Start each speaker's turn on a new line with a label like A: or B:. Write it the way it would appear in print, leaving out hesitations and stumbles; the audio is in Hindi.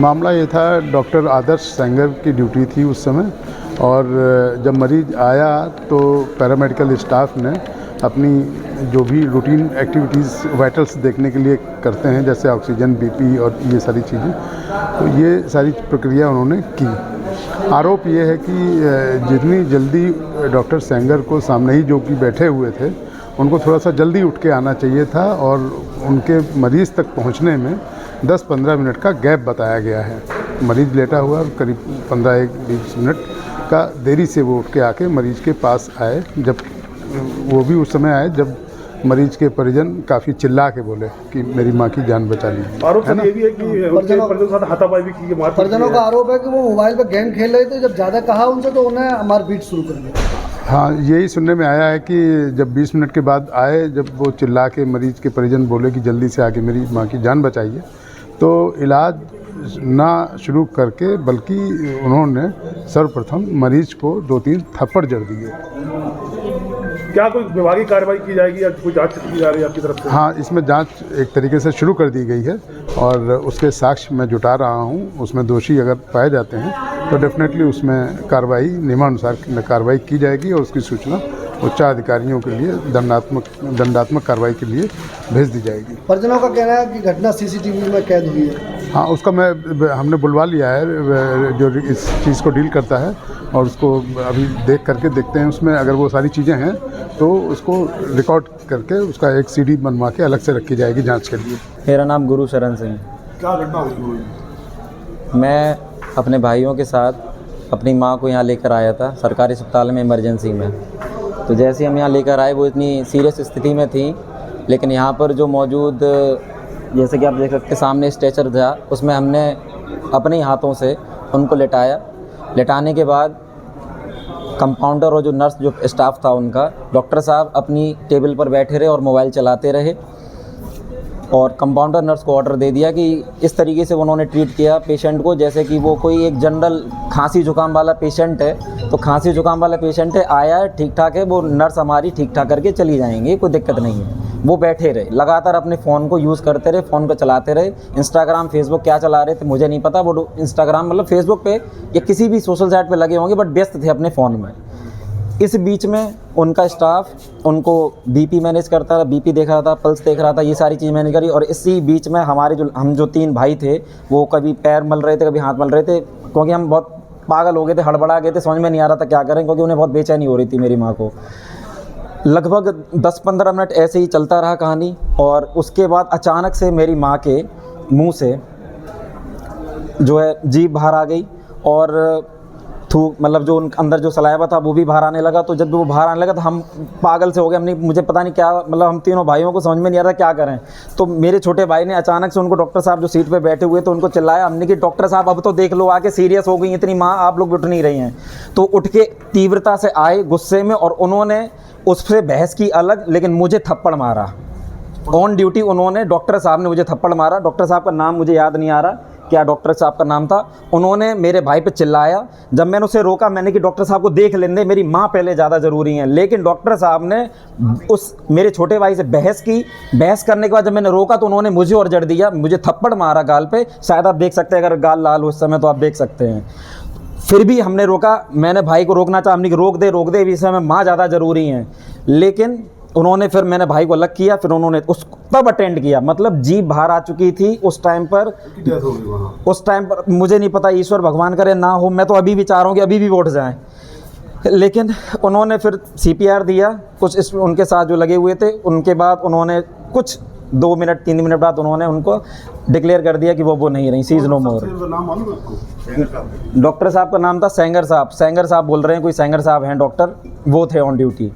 A: मामला ये था, डॉक्टर आदर्श सेंगर की ड्यूटी थी उस समय, और जब मरीज़ आया तो पैरामेडिकल स्टाफ ने अपनी जो भी रूटीन एक्टिविटीज़ वाइटल्स देखने के लिए करते हैं, जैसे ऑक्सीजन, बीपी और ये सारी चीज़ें, तो ये सारी प्रक्रिया उन्होंने की। आरोप ये है कि जितनी जल्दी डॉक्टर सेंगर को सामने ही जो कि बैठे हुए थे, उनको थोड़ा सा जल्दी उठ के आना चाहिए था, और उनके मरीज़ तक पहुंचने में 10-15 मिनट का गैप बताया गया है। मरीज़ लेटा हुआ, करीब 15-20 मिनट का देरी से वो उठ के आके मरीज़ के पास आए। जब वो भी उस समय आए जब मरीज़ के परिजन काफ़ी चिल्ला के बोले कि मेरी माँ की जान बचा ली।
B: आरोप ये भी है कि परिजनों के साथ हाथापाई भी की, मारपीट।
C: परिजनों का आरोप है कि वो मोबाइल पर गेम खेल रहे थे, जब ज़्यादा कहा उनसे तो उन्हें मारपीट शुरू कर दिया।
A: हाँ, यही सुनने में आया है कि जब 20 मिनट के बाद आए, जब वो चिल्ला के मरीज़ के परिजन बोले कि जल्दी से आके मेरी माँ की जान बचाइए, तो इलाज ना शुरू करके बल्कि उन्होंने सर्वप्रथम मरीज़ को 2-3 थप्पड़ जड़ दिए।
B: क्या कोई विभागीय कार्रवाई की जाएगी या कोई जांच की जा रही है आपकी तरफ से?
A: हाँ, इसमें जांच एक तरीके से शुरू कर दी गई है, और उसके साक्ष्य मैं जुटा रहा हूँ। उसमें दोषी अगर पाए जाते हैं तो डेफिनेटली उसमें कार्रवाई, नियमानुसार कार्रवाई की जाएगी, और उसकी सूचना उच्च अधिकारियों के लिए दंडात्मक कार्रवाई के लिए भेज दी जाएगी।
C: परिजनों का कहना है कि घटना सीसीटीवी में कैद हुई है।
A: हाँ, उसका हमने बुलवा लिया है, जो इस चीज़ को डील करता है, और उसको अभी देख करके देखते हैं उसमें अगर वो सारी चीज़ें हैं तो उसको रिकॉर्ड करके उसका एक सीडी बनवा के अलग से रखी जाएगी जांच के लिए।
D: मेरा नाम गुरु शरण सिंह।
B: क्या घटना हुई?
D: मैं अपने भाइयों के साथ अपनी माँ को यहाँ लेकर आया था सरकारी अस्पताल में इमरजेंसी में। तो जैसे हम यहाँ लेकर आए, वो इतनी सीरियस स्थिति में थी, लेकिन यहाँ पर जो मौजूद, जैसे कि आप देख सकते सामने स्ट्रेचर था, उसमें हमने अपने हाथों से उनको लेटाया। लेटाने के बाद कंपाउंडर और जो नर्स, जो स्टाफ था उनका, डॉक्टर साहब अपनी टेबल पर बैठे रहे और मोबाइल चलाते रहे, और कंपाउंडर नर्स को ऑर्डर दे दिया कि इस तरीके से उन्होंने ट्रीट किया पेशेंट को जैसे कि वो कोई एक जनरल खांसी जुकाम वाला पेशेंट है। तो खांसी जुकाम वाला पेशेंट है, आया है, ठीक ठाक है, वो नर्स हमारी ठीक ठाक करके चली जाएंगी, कोई दिक्कत नहीं है। वो बैठे रहे, लगातार अपने फ़ोन को यूज़ करते रहे, फ़ोन को चलाते रहे। इंस्टाग्राम, फेसबुक क्या चला रहे थे मुझे नहीं पता, वो इंस्टाग्राम मतलब फेसबुक पे या किसी भी सोशल साइट पे लगे होंगे, बट व्यस्त थे अपने फ़ोन में। इस बीच में उनका स्टाफ उनको बीपी मैनेज करता रहा, बीपी देख रहा था, पल्स देख रहा था, ये सारी चीज़ मैनेज करी। और इसी बीच में हम जो 3 भाई थे, वो कभी पैर मल रहे थे, कभी हाथ मल रहे थे, क्योंकि हम बहुत पागल हो गए थे, हड़बड़ा गए थे, समझ में नहीं आ रहा था क्या करें, क्योंकि उन्हें बहुत बेचैनी हो रही थी मेरी माँ को। लगभग 10-15 मिनट ऐसे ही चलता रहा कहानी, और उसके बाद अचानक से मेरी माँ के मुँह से जो है जीभ बाहर आ गई, और थूक, मतलब जो अंदर जो सलाइवा था वो भी बाहर आने लगा। तो जब वो बाहर आने लगा तो हम पागल से हो गए, हमने, मुझे पता नहीं क्या, मतलब हम तीनों भाइयों को समझ में नहीं आ रहा क्या करें। तो मेरे छोटे भाई ने अचानक से उनको, डॉक्टर साहब जो सीट पे बैठे हुए थे, उनको चिल्लाया हमने कि डॉक्टर साहब अब तो देख लो, आके सीरियस हो गई इतनी माँ, आप लोग उठ नहीं रही हैं। तो उठ के तीव्रता से आए गुस्से में, और उन्होंने उससे बहस की अलग, लेकिन मुझे थप्पड़ मारा ऑन ड्यूटी। उन्होंने, डॉक्टर साहब ने मुझे थप्पड़ मारा। डॉक्टर साहब का नाम मुझे याद नहीं आ रहा, क्या डॉक्टर साहब का नाम था। उन्होंने मेरे भाई पे चिल्लाया। जब मैंने उसे रोका, मैंने कि डॉक्टर साहब को देख लेने दे, मेरी माँ पहले ज़्यादा ज़रूरी है, लेकिन डॉक्टर साहब ने उस मेरे छोटे भाई से बहस की। बहस करने के बाद जब मैंने रोका तो उन्होंने मुझे और जड़ दिया, मुझे थप्पड़ मारा गाल पे। शायद आप देख सकते हैं, अगर गाल लाल हो उस समय तो आप देख सकते हैं। फिर भी हमने रोका, मैंने भाई को रोकना चाहा, हमने कि रोक दे, इस समय माँ ज़्यादा ज़रूरी हैं, लेकिन उन्होंने, फिर मैंने भाई को अलग किया, फिर उन्होंने उसको तब अटेंड किया। मतलब जीभ बाहर आ चुकी थी उस टाइम पर। उस टाइम पर मुझे नहीं पता, ईश्वर भगवान करे ना हो, मैं तो अभी भी चाह रहा हूँ कि अभी भी उठ जाएं। लेकिन उन्होंने फिर CPR दिया, कुछ उनके साथ जो लगे हुए थे, उनके बाद उन्होंने कुछ 2 मिनट 3 मिनट बाद उन्होंने उनको डिक्लेयर कर दिया कि वो नहीं रही, सी इज़ नो मोर। डॉक्टर साहब का नाम था सेंगर साहब। सेंगर साहब बोल रहे हैं, कोई सेंगर साहब हैं डॉक्टर, वो थे ऑन ड्यूटी।